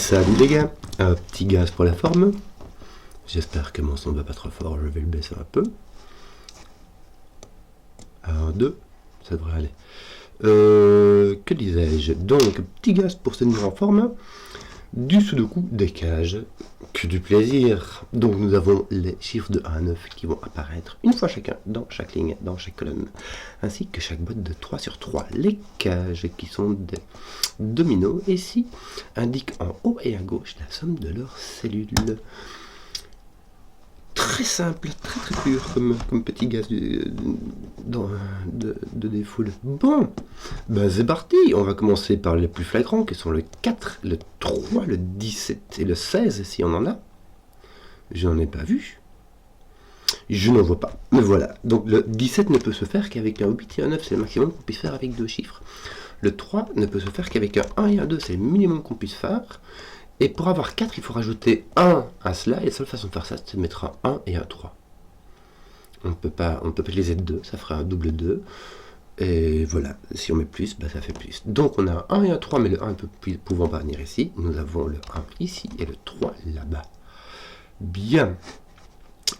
Salut les gars, un petit gaz pour la forme. J'espère que mon son ne va pas trop fort, je vais le baisser un peu. 1, 2, ça devrait aller. Que disais-je? Donc, petit gaz pour se tenir en forme. Du sudoku, des cages, que du plaisir. Donc nous avons les chiffres de 1 à 9 qui vont apparaître une fois chacun dans chaque ligne, dans chaque colonne, ainsi que chaque boîte de 3 sur 3. Les cages qui sont des dominos, et ici indiquent en haut et à gauche la somme de leurs cellules. Très simple, très pur comme petit gaz de défoule. Bon, ben c'est parti. On va commencer par les plus flagrants qui sont le 4, le 3, le 17 et le 16 si on en a. J'en ai pas vu. Je n'en vois pas. Mais voilà. Donc le 17 ne peut se faire qu'avec un 8 et un 9, c'est le maximum qu'on puisse faire avec deux chiffres. Le 3 ne peut se faire qu'avec un 1 et un 2, c'est le minimum qu'on puisse faire. Et pour avoir 4, il faut rajouter 1 à cela, et la seule façon de faire ça, c'est de mettre un 1 et un 3. On ne peut pas les être 2, ça ferait un double 2. Et voilà, si on met plus, bah ça fait plus. Donc on a un 1 et un 3, mais le 1 ne peut plus pouvant pas venir ici. Nous avons le 1 ici et le 3 là-bas. Bien.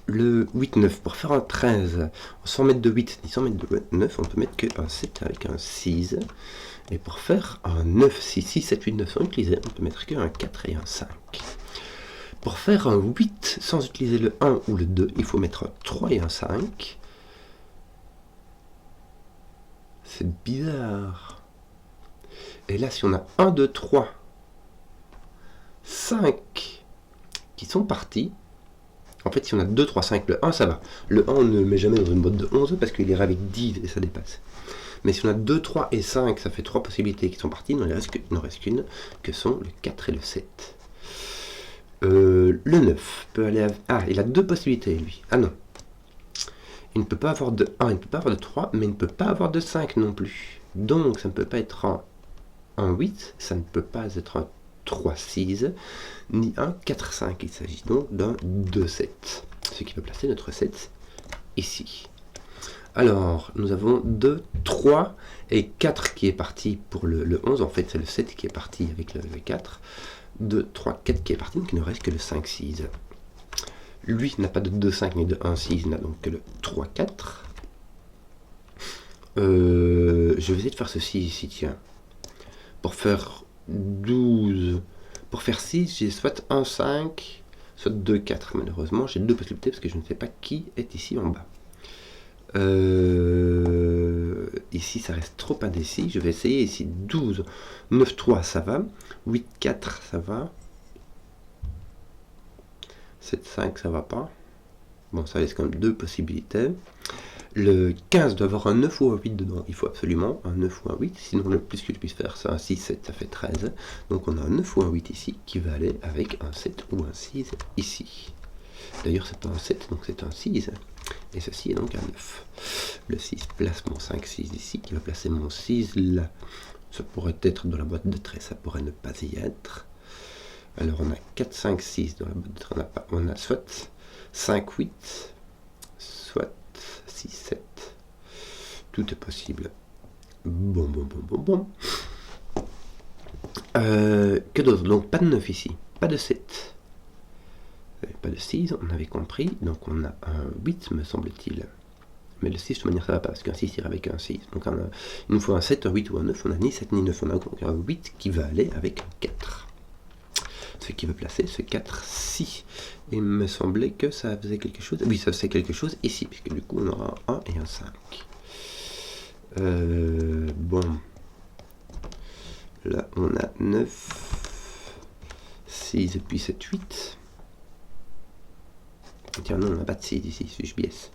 Le 8, 9, pour faire un 13, sans mettre de 8 ni sans mettre de 9, on peut mettre qu'un 7 avec un 6. Et pour faire un 9, 6, 6, 7, 8, 9 sans utiliser, on peut mettre qu'un 4 et un 5. Pour faire un 8 sans utiliser le 1 ou le 2, il faut mettre un 3 et un 5. C'est bizarre. Et là, si on a 1, 2, 3, 5 qui sont partis, en fait, si on a 2, 3, 5, le 1, ça va. Le 1, on ne le met jamais dans une boîte de 11 parce qu'il ira avec 10 et ça dépasse. Mais si on a 2, 3 et 5, ça fait 3 possibilités qui sont parties. Il n'en reste qu'une, que sont le 4 et le 7. Le 9 peut aller... il a deux possibilités, lui. Ah non. Il ne peut pas avoir de 1, il ne peut pas avoir de 3, mais il ne peut pas avoir de 5 non plus. Donc, ça ne peut pas être un 8, ça ne peut pas être un 3, 6, ni un 4, 5. Il s'agit donc d'un 2, 7. Ce qui peut placer notre 7 ici. Alors, nous avons 2, 3 et 4 qui est parti pour le 11. En fait, c'est le 7 qui est parti avec le 4. 2, 3, 4 qui est parti, donc il ne reste que le 5, 6. Lui n'a pas de 2, 5 ni de 1, 6, il n'a donc que le 3, 4. Je vais essayer de faire ceci ici, tiens. Pour faire 12, pour faire 6, j'ai soit 1, 5, soit 2, 4. Malheureusement, j'ai deux possibilités parce que je ne sais pas qui est ici en bas. Ici ça reste trop indécis, je vais essayer ici 12, 9, 3 ça va, 8, 4 ça va, 7, 5 ça va pas, bon ça laisse quand même deux possibilités. Le 15 doit avoir un 9 ou un 8 dedans, il faut absolument un 9 ou un 8, sinon le plus que je puisse faire c'est un 6, 7 ça fait 13, donc on a un 9 ou un 8 ici qui va aller avec un 7 ou un 6 ici. D'ailleurs c'est pas un 7 donc c'est un 6. Et ceci est donc un 9. Le 6 place mon 5, 6 ici, qui va placer mon 6 là. Ça pourrait être dans la boîte de trait, ça pourrait ne pas y être. Alors on a 4, 5, 6 dans la boîte de trait, on a soit 5, 8, soit 6, 7. Tout est possible. Bon. Que d'autre? Donc pas de 9 ici, pas de 7. Pas de 6, on avait compris, donc on a un 8 me semble-t-il. Mais le 6 de toute manière ça va pas, parce qu'un 6 ira avec un 6. Donc il nous faut un 7, un 8 ou un 9, on a ni 7 ni 9, on a donc un 8 qui va aller avec un 4. Ce qui va placer ce 4-ci. Et il me semblait que ça faisait quelque chose, oui ça faisait quelque chose ici, puisque du coup on aura un 1 et un 5. Bon. Là on a 9, 6 et puis 7, 8. Tiens, non, on n'a pas de 6 ici, suis-je biaise.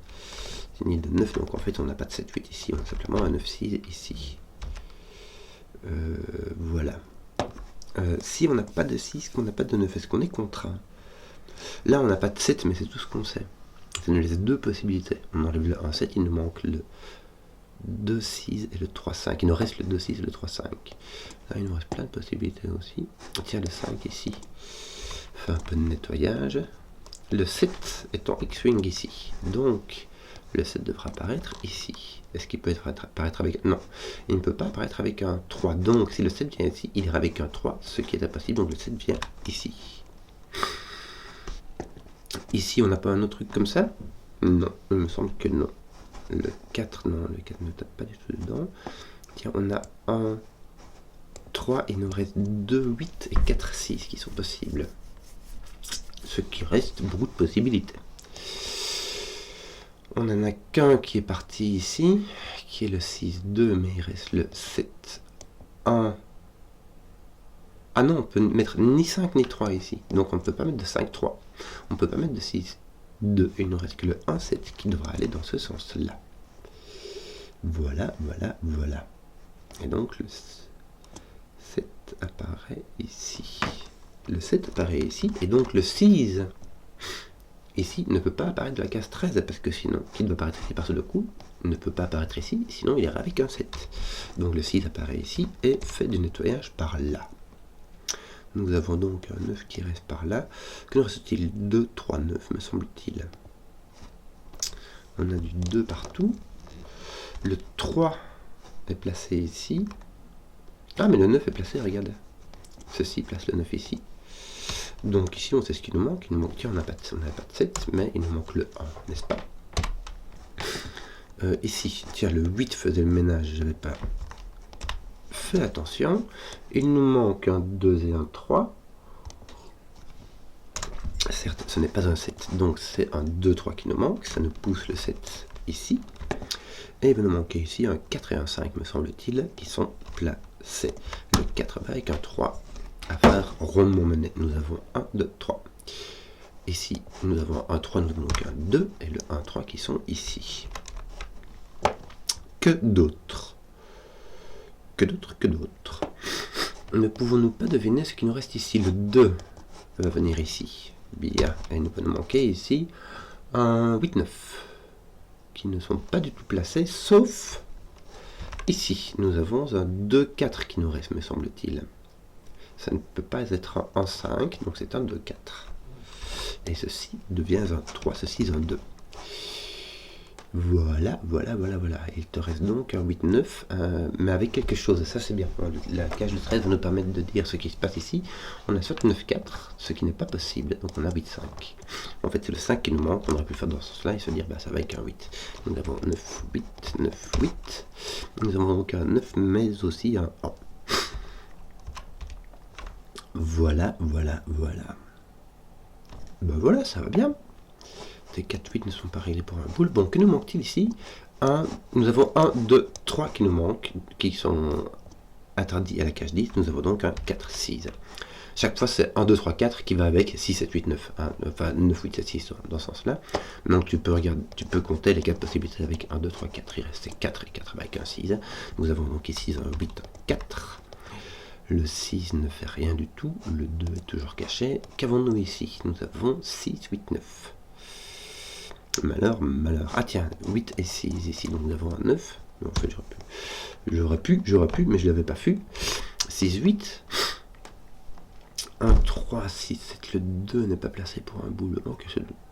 C'est ni de 9, donc en fait on n'a pas de 7, 8 ici, on a simplement un 9, 6 ici. Voilà. Si on n'a pas de 6, qu'on n'a pas de 9, est-ce qu'on est contraint? Là on n'a pas de 7, mais c'est tout ce qu'on sait. Ça nous laisse deux possibilités. On enlève le 1, 7, il nous manque le 2, 6 et le 3, 5. Il nous reste le 2, 6 et le 3, 5. Là il nous reste plein de possibilités aussi. Tiens, le 5 ici. Fait un peu de nettoyage. Le 7 est en X-Wing ici. Donc, Le 7 devra apparaître ici. Est-ce qu'il peut apparaître avec... Non, il ne peut pas apparaître avec un 3. Donc, si le 7 vient ici, il ira avec un 3, ce qui est impossible. Donc, le 7 vient ici. Ici, on n'a pas un autre truc comme ça? Non, il me semble que non. Le 4, non, le 4 ne tape pas du tout dedans. Tiens, on a un 3, il nous reste 2, 8 et 4, 6 qui sont possibles. Ce qui reste beaucoup de possibilités. On n'en a qu'un qui est parti ici, qui est le 6, 2, mais il reste le 7, 1. Ah non, on peut mettre ni 5 ni 3 ici. Donc on ne peut pas mettre de 5, 3. On ne peut pas mettre de 6, 2. Et il ne reste que le 1, 7 qui devra aller dans ce sens-là. Voilà, voilà, voilà. Et donc le 7 apparaît ici. Le 7 apparaît ici. Et donc le 6 ici ne peut pas apparaître de la case 13. Parce que sinon, qui doit apparaître ici par ce coup, ne peut pas apparaître ici. Sinon il ira avec un 7. Donc le 6 apparaît ici et fait du nettoyage par là. Nous avons donc un 9 qui reste par là. Que nous reste-t-il? 2, 3, 9 me semble-t-il. On a du 2 partout. Le 3 est placé ici. Ah, mais le 9 est placé, regarde. Ceci place le 9 ici. Donc ici, on sait ce qu'il nous manque. Il nous manque, tiens, on n'a pas de 7, mais il nous manque le 1, n'est-ce pas? Ici, tiens, le 8 faisait le ménage. Je n'avais pas fait attention. Il nous manque un 2 et un 3. Certes, ce n'est pas un 7, donc c'est un 2, 3 qui nous manque. Ça nous pousse le 7 ici. Et il va nous manquer ici un 4 et un 5, me semble-t-il, qui sont placés. Le 4 va avec un 3 à faire rondement mené. Nous avons 1, 2, 3. Ici, nous avons un 3, nous avons donc un 2 et le 1, 3 qui sont ici. Que d'autres? Que d'autres? Que d'autres? Ne pouvons-nous pas deviner ce qui nous reste ici? Le 2 va venir ici. Bien. Et il va nous manquer ici un 8, 9. Qui ne sont pas du tout placés, sauf ici. Nous avons un 2, 4 qui nous reste, me semble-t-il. Ça ne peut pas être un 5, donc c'est un 2, 4. Et ceci devient un 3, ceci est un 2. Voilà, voilà, voilà, voilà. Il te reste donc un 8, 9, mais avec quelque chose, ça c'est bien. La cage de 13 va nous permettre de dire ce qui se passe ici. On a soit 9, 4, ce qui n'est pas possible, donc on a 8, 5. En fait, c'est le 5 qui nous manque, on aurait pu le faire dans ce sens-là et se dire, bah ça va avec un 8. Nous avons 9, 8, 9, 8. Nous avons donc un 9, mais aussi un 1. Voilà, voilà, voilà. Ben voilà, ça va bien. Ces 4, 8 ne sont pas réglés pour un boule. Bon, que nous manque-t-il ici? Nous avons 1, 2, 3 qui nous manquent, qui sont interdits à la cage 10. Nous avons donc un 4, 6. Chaque fois, c'est 1, 2, 3, 4 qui va avec 6, 7, 8, 9. Enfin, 9, 8, 7, 6 dans ce sens-là. Donc, tu peux compter les 4 possibilités avec 1, 2, 3, 4. Il reste 4 et 4 avec un 6. Nous avons donc ici un 8, un 4. Le 6 ne fait rien du tout. Le 2 est toujours caché. Qu'avons-nous ici? Nous avons 6, 8, 9. Malheur, malheur. Ah tiens, 8 et 6 ici. Donc nous avons un 9. En fait, j'aurais pu, mais je ne l'avais pas vu. 6, 8. 1, 3, 6, 7. Le 2 n'est pas placé pour un boule. Oh,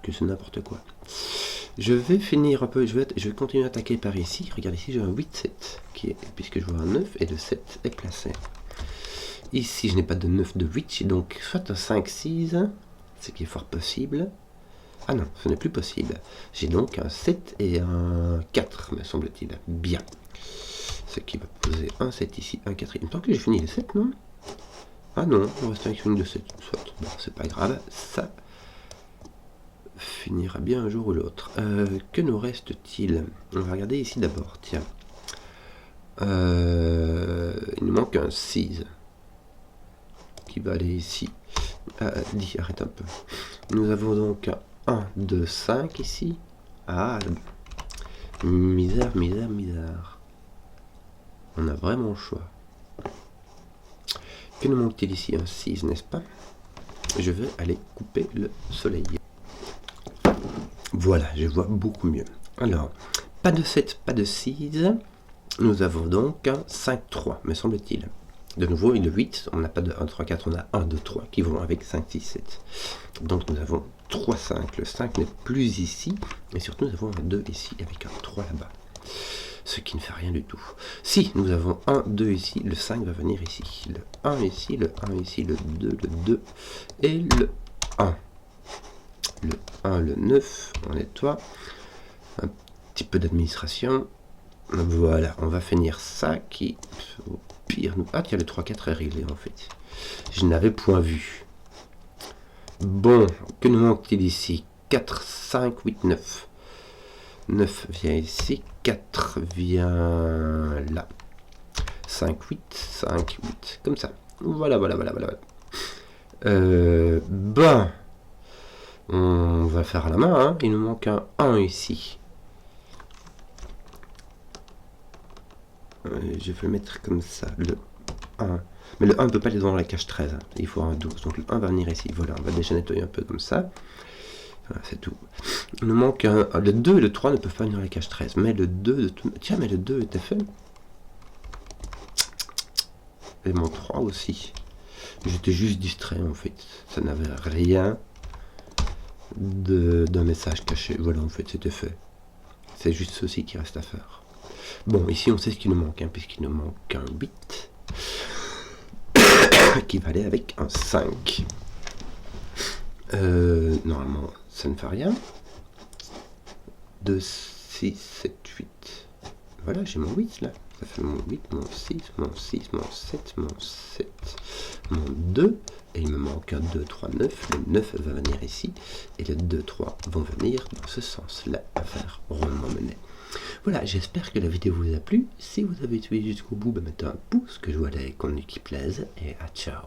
que c'est n'importe quoi. Je vais finir un peu. Je vais continuer à attaquer par ici. Regarde ici, j'ai un 8, 7. Puisque je vois un 9 et le 7 est placé. Ici, je n'ai pas de 9, de 8. J'ai donc soit un 5, 6. Ce qui est fort possible. Ah non, ce n'est plus possible. J'ai donc un 7 et un 4, me semble-t-il. Bien. Ce qui va poser un 7 ici, un 4. Il me semble que j'ai fini les 7, non? Ah non, on reste avec une de 7. Soit. Bon, c'est pas grave. Ça finira bien un jour ou l'autre. Que nous reste-t-il? On va regarder ici d'abord. Tiens. Il nous manque un 6. Qui va aller ici. Dis, arrête un peu. Nous avons donc un 1, 2, 5 ici. Ah, misère, misère, misère. On a vraiment le choix. Que nous manque-t-il ici? Un 6, n'est-ce pas? Je vais aller couper le soleil. Voilà, je vois beaucoup mieux. Alors, pas de 7, pas de 6. Nous avons donc un 5, 3, me semble-t-il. De nouveau, le 8, on n'a pas de 1, 3, 4, on a 1, 2, 3 qui vont avec 5, 6, 7. Donc nous avons 3, 5. Le 5 n'est plus ici. Et surtout, nous avons un 2 ici avec un 3 là-bas. Ce qui ne fait rien du tout. Si nous avons 1, 2 ici, le 5 va venir ici. Le 1 ici, le 1 ici, le 2 et le 1. Le 1, le 9, on nettoie. Un petit peu d'administration. Voilà, on va finir ça qui, au pire, nous... Ah tiens, le 3, 4 est réglé en fait. Je n'avais point vu. Bon, que nous manque-t-il ici? 4, 5, 8, 9. 9 vient ici, 4 vient là. 5, 8, 5, 8. Comme ça. Voilà. Ben, on va faire à la main, hein. Il nous manque un 1 ici. Je vais le mettre comme ça, le 1. Mais le 1 ne peut pas aller dans la cage 13, hein. Il faut un 12. Donc le 1 va venir ici. Voilà, on va déjà nettoyer un peu comme ça. Voilà, c'est tout. Il nous manque le 2 et le 3 ne peuvent pas venir dans la cage 13. Mais le 2, tiens, mais le 2 était fait. Et mon 3 aussi. J'étais juste distrait en fait. Ça n'avait rien d'un message caché. Voilà, en fait, c'était fait. C'est juste ceci qui reste à faire. Bon, ici on sait ce qu'il nous manque, hein, puisqu'il nous manque un 8 qui va aller avec un 5. Normalement, ça ne fait rien. 2, 6, 7, 8. Voilà, j'ai mon 8 là. Ça fait mon 8, mon 6, mon 6, mon 7, mon 7, mon 2. Et il me manque un 2, 3, 9. Le 9 va venir ici. Et le 2, 3 vont venir dans ce sens-là à faire rondement mener. Voilà, j'espère que la vidéo vous a plu. Si vous avez suivi jusqu'au bout, mettez un pouce, que je vois qu'on qui plaise. Et à ciao.